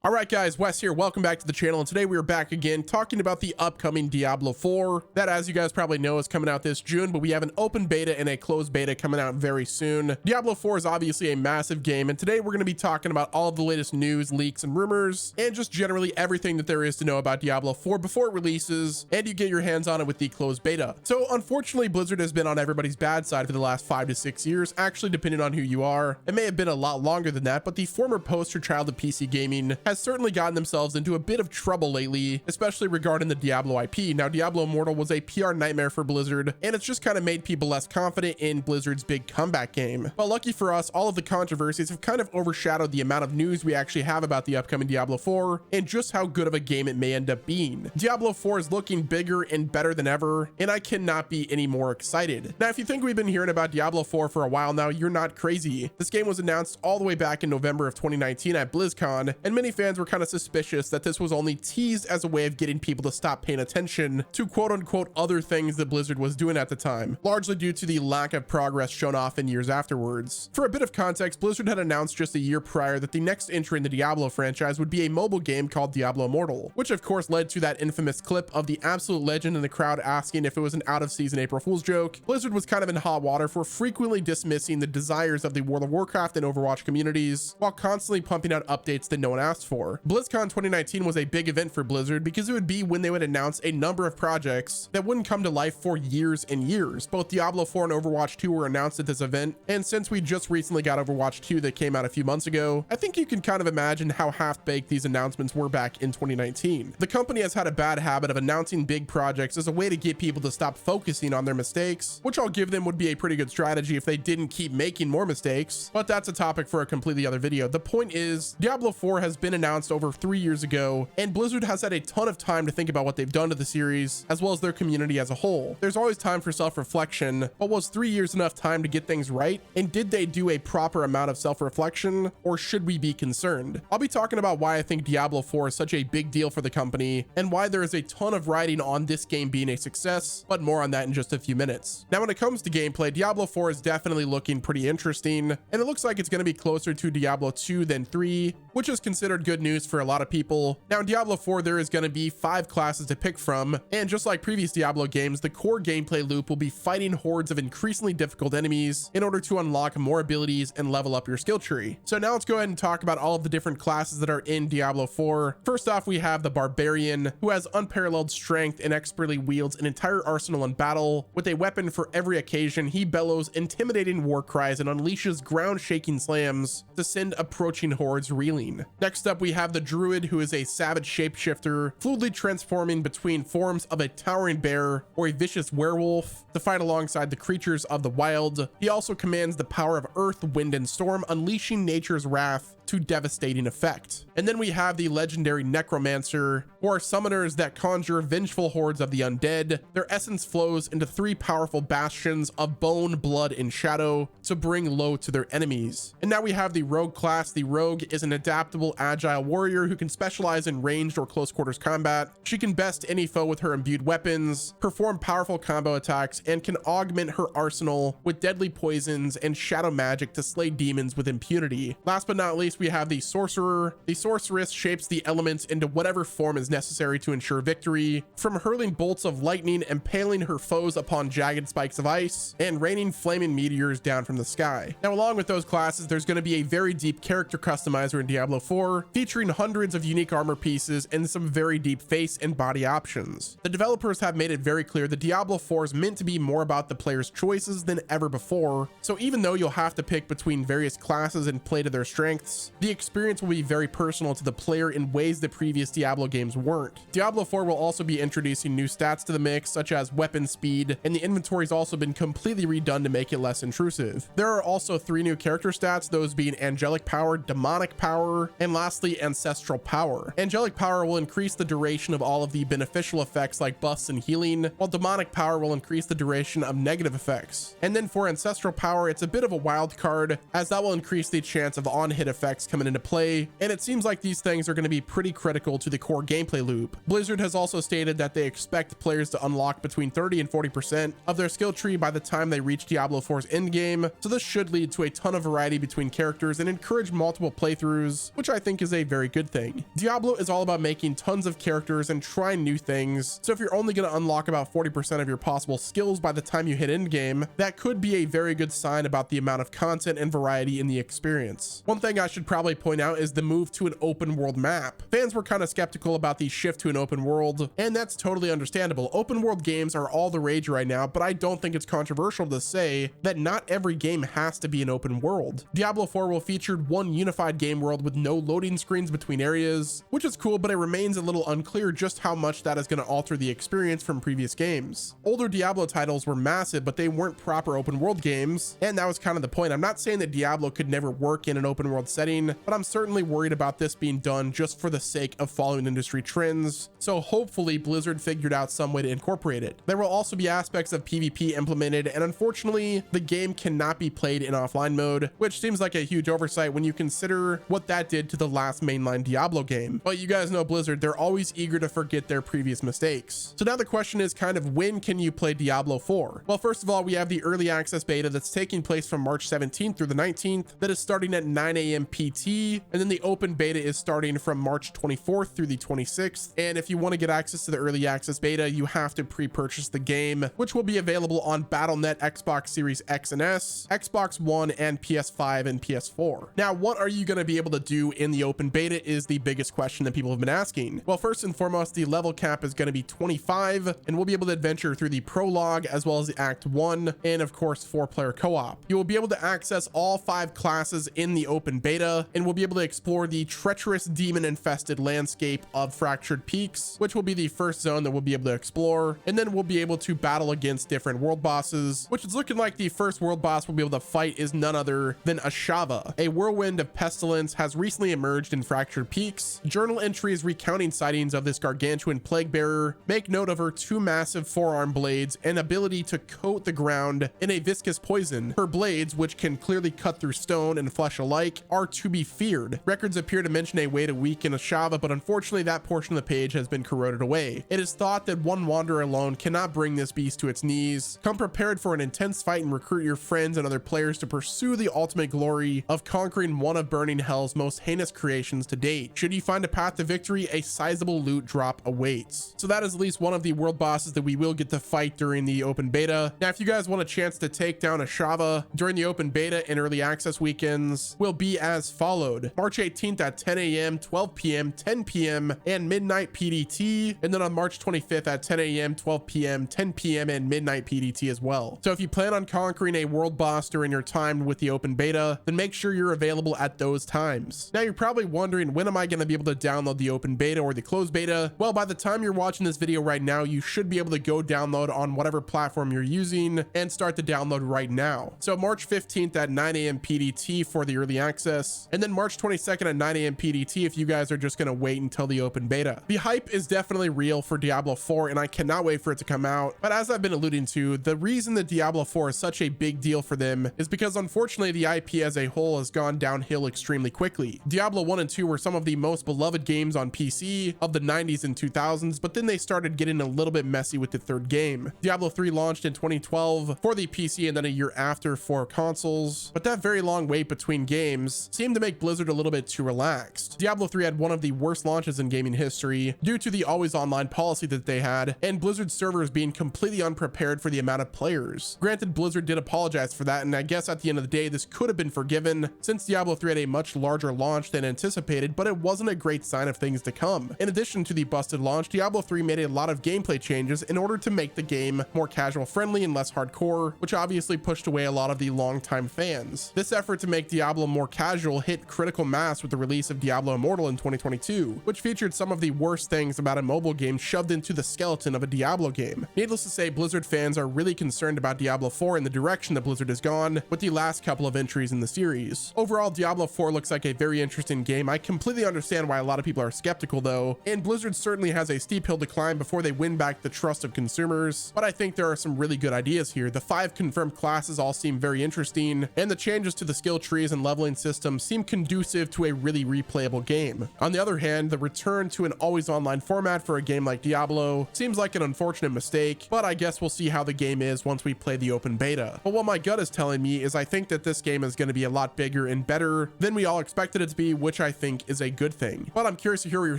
All right, guys, Wes here. Welcome back to the channel. And today we are back again talking about the upcoming Diablo 4 that, as you guys probably know, is coming out this June, but we have an open beta and a closed beta coming out very soon. Diablo 4 is obviously a massive game, and today we're going to be talking about all of the latest news, leaks, and rumors, and just generally everything that there is to know about Diablo 4 before it releases, and you get your hands on it with the closed beta. So unfortunately, Blizzard has been on everybody's bad side for the last 5 to 6 years, actually depending on who you are. It may have been a lot longer than that, but the former poster child of PC gaming has certainly gotten themselves into a bit of trouble lately, especially regarding the Diablo IP. Now, Diablo Immortal was a PR nightmare for Blizzard, and it's just kind of made people less confident in Blizzard's big comeback game. But lucky for us, all of the controversies have kind of overshadowed the amount of news we actually have about the upcoming Diablo 4 and just how good of a game it may end up being. Diablo 4 is looking bigger and better than ever, and I cannot be any more excited. Now, if you think we've been hearing about Diablo 4 for a while now, you're not crazy. This game was announced all the way back in November of 2019 at Blizzcon, and many fans were kind of suspicious that this was only teased as a way of getting people to stop paying attention to quote-unquote other things that Blizzard was doing at the time, largely due to the lack of progress shown off in years afterwards. For a bit of context, Blizzard had announced just a year prior that the next entry in the Diablo franchise would be a mobile game called Diablo Immortal, which of course led to that infamous clip of the absolute legend in the crowd asking if it was an out-of-season April Fool's joke. Blizzard was kind of in hot water for frequently dismissing the desires of the World of Warcraft and Overwatch communities while constantly pumping out updates that no one asked for. Blizzcon 2019 was a big event for Blizzard because it would be when they would announce a number of projects that wouldn't come to life for years and years. Both Diablo 4 and Overwatch 2 were announced at this event, and since we just recently got Overwatch 2 that came out a few months ago, I think you can kind of imagine how half-baked these announcements were back in 2019. The company has had a bad habit of announcing big projects as a way to get people to stop focusing on their mistakes, which I'll give them would be a pretty good strategy if they didn't keep making more mistakes, but that's a topic for a completely other video. The point is, Diablo 4 has been announced over 3 years ago, and Blizzard has had a ton of time to think about what they've done to the series, as well as their community as a whole. There's always time for self-reflection, but was 3 years enough time to get things right? And did they do a proper amount of self-reflection, or should we be concerned? I'll be talking about why I think Diablo 4 is such a big deal for the company, and why there is a ton of writing on this game being a success, but more on that in just a few minutes. Now, when it comes to gameplay, Diablo 4 is definitely looking pretty interesting, and it looks like it's going to be closer to Diablo 2 than 3, which is considered good news for a lot of people. Now, in Diablo 4, there is going to be 5 classes to pick from, and just like previous Diablo games, the core gameplay loop will be fighting hordes of increasingly difficult enemies in order to unlock more abilities and level up your skill tree. So now let's go ahead and talk about all of the different classes that are in Diablo 4. First off, we have the Barbarian, who has unparalleled strength and expertly wields an entire arsenal in battle. With a weapon for every occasion, he bellows intimidating war cries and unleashes ground-shaking slams to send approaching hordes reeling. Next up, we have the Druid, who is a savage shapeshifter, fluidly transforming between forms of a towering bear or a vicious werewolf to fight alongside the creatures of the wild. He also commands the power of earth, wind, and storm, unleashing nature's wrath to devastating effect. And then we have the legendary Necromancer, who are summoners that conjure vengeful hordes of the undead. Their essence flows into 3 powerful bastions of bone, blood, and shadow to bring low to their enemies. And now we have the Rogue class. The Rogue is an adaptable, agile warrior who can specialize in ranged or close quarters combat. She can best any foe with her imbued weapons, perform powerful combo attacks, and can augment her arsenal with deadly poisons and shadow magic to slay demons with impunity. Last but not least, we have the Sorcerer. The Sorceress shapes the elements into whatever form is necessary to ensure victory, from hurling bolts of lightning, impaling her foes upon jagged spikes of ice, and raining flaming meteors down from the sky. Now, along with those classes, there's going to be a very deep character customizer in Diablo 4, featuring hundreds of unique armor pieces and some very deep face and body options. The developers have made it very clear that Diablo 4 is meant to be more about the player's choices than ever before, so even though you'll have to pick between various classes and play to their strengths, the experience will be very personal to the player in ways that previous Diablo games weren't. Diablo 4 will also be introducing new stats to the mix, such as weapon speed, and the inventory's also been completely redone to make it less intrusive. There are also 3 new character stats, those being angelic power, demonic power, and lastly, ancestral power. Angelic power will increase the duration of all of the beneficial effects like buffs and healing, while demonic power will increase the duration of negative effects. And then for ancestral power, it's a bit of a wild card, as that will increase the chance of on-hit effects mechanics coming into play, and it seems like these things are going to be pretty critical to the core gameplay loop. Blizzard has also stated that they expect players to unlock between 30 and 40% of their skill tree by the time they reach Diablo 4's endgame, so this should lead to a ton of variety between characters and encourage multiple playthroughs, which I think is a very good thing. Diablo is all about making tons of characters and trying new things, so if you're only going to unlock about 40% of your possible skills by the time you hit endgame, that could be a very good sign about the amount of content and variety in the experience. One thing I should probably point out is the move to an open world map. Fans were kind of skeptical about the shift to an open world, and that's totally understandable. Open world games are all the rage right now, but I don't think it's controversial to say that not every game has to be an open world. Diablo 4 will feature one unified game world with no loading screens between areas, which is cool, but it remains a little unclear just how much that is going to alter the experience from previous games. Older Diablo titles were massive, but they weren't proper open world games, and that was kind of the point. I'm not saying that Diablo could never work in an open world setting, but I'm certainly worried about this being done just for the sake of following industry trends, so hopefully Blizzard figured out some way to incorporate it. There will also be aspects of PvP implemented, and unfortunately, the game cannot be played in offline mode, which seems like a huge oversight when you consider what that did to the last mainline Diablo game. But you guys know Blizzard, they're always eager to forget their previous mistakes. So now the question is kind of, when can you play Diablo 4? Well, first of all, we have the early access beta that's taking place from March 17th through the 19th that is starting at 9 a.m. PT, and then the open beta is starting from March 24th through the 26th. And if you want to get access to the early access beta, you have to pre-purchase the game, which will be available on Battle.net, Xbox Series X and S, Xbox One, and PS5 and PS4. Now, what are you going to be able to do in the open beta is the biggest question that people have been asking. Well, first and foremost, the level cap is going to be 25, and we'll be able to adventure through the prologue as well as the Act 1, and of course 4-player co-op. You will be able to access all 5 classes in the open beta, and we'll be able to explore the treacherous demon-infested landscape of Fractured Peaks, which will be the first zone that we'll be able to explore, and then we'll be able to battle against different world bosses, which is looking like the first world boss we'll be able to fight is none other than Ashava. A whirlwind of pestilence has recently emerged in Fractured Peaks. Journal entries recounting sightings of this gargantuan plague bearer make note of her 2 massive forearm blades and ability to coat the ground in a viscous poison. Her blades, which can clearly cut through stone and flesh alike, are to be feared. Records appear to mention a way to weaken Ashava, but unfortunately that portion of the page has been corroded away. It is thought that one wanderer alone cannot bring this beast to its knees. Come prepared for an intense fight and recruit your friends and other players to pursue the ultimate glory of conquering one of Burning Hell's most heinous creations to date. Should you find a path to victory, a sizable loot drop awaits. So that is at least one of the world bosses that we will get to fight during the open beta. Now, if you guys want a chance to take down Ashava during the open beta and early access weekends, will be as followed. March 18th at 10 a.m., 12 p.m., 10 p.m., and midnight PDT, and then on March 25th at 10 a.m., 12 p.m., 10 p.m., and midnight PDT as well. So if you plan on conquering a world boss during your time with the open beta, then make sure you're available at those times. Now, you're probably wondering, when am I going to be able to download the open beta or the closed beta? Well, by the time you're watching this video right now, you should be able to go download on whatever platform you're using and start the download right now. So March 15th at 9 a.m. PDT for the early access, and then March 22nd at 9 a.m. PDT if you guys are just going to wait until the open beta. The hype is definitely real for Diablo 4, and I cannot wait for it to come out. But as I've been alluding to, the reason that Diablo 4 is such a big deal for them is because unfortunately the IP as a whole has gone downhill extremely quickly. Diablo 1 and 2 were some of the most beloved games on PC of the 90s and 2000s, but then they started getting a little bit messy with the third game. Diablo 3 launched in 2012 for the PC and then a year after for consoles, but that very long wait between games seemed to make Blizzard a little bit too relaxed. Diablo 3 had one of the worst launches in gaming history due to the always online policy that they had, and Blizzard servers being completely unprepared for the amount of players. Granted, Blizzard did apologize for that, and I guess at the end of the day, this could have been forgiven since Diablo 3 had a much larger launch than anticipated, but it wasn't a great sign of things to come. In addition to the busted launch, Diablo 3 made a lot of gameplay changes in order to make the game more casual friendly and less hardcore, which obviously pushed away a lot of the longtime fans. This effort to make Diablo more casual hit critical mass with the release of Diablo Immortal in 2022, which featured some of the worst things about a mobile game shoved into the skeleton of a Diablo game. Needless to say, Blizzard fans are really concerned about Diablo 4 and the direction that Blizzard has gone with the last couple of entries in the series. Overall, Diablo 4 looks like a very interesting game. I completely understand why a lot of people are skeptical though, and Blizzard certainly has a steep hill to climb before they win back the trust of consumers, but I think there are some really good ideas here. The 5 confirmed classes all seem very interesting, and the changes to the skill trees and leveling systems seem conducive to a really replayable game. On the other hand, the return to an always online format for a game like Diablo seems like an unfortunate mistake, but I guess we'll see how the game is once we play the open beta. But what my gut is telling me is I think that this game is going to be a lot bigger and better than we all expected it to be, which I think is a good thing. But I'm curious to hear what your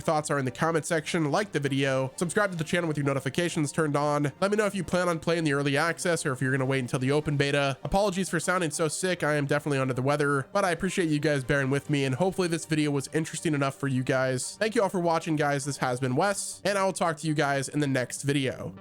thoughts are in the comment section. Like the video, subscribe to the channel with your notifications turned on. Let me know if you plan on playing the early access or if you're going to wait until the open beta. Apologies for sounding so sick. I am definitely under the weather, but I appreciate you guys bearing with me, and hopefully this video was interesting enough for you guys. Thank you all for watching, guys. This has been Wes, and I will talk to you guys in the next video.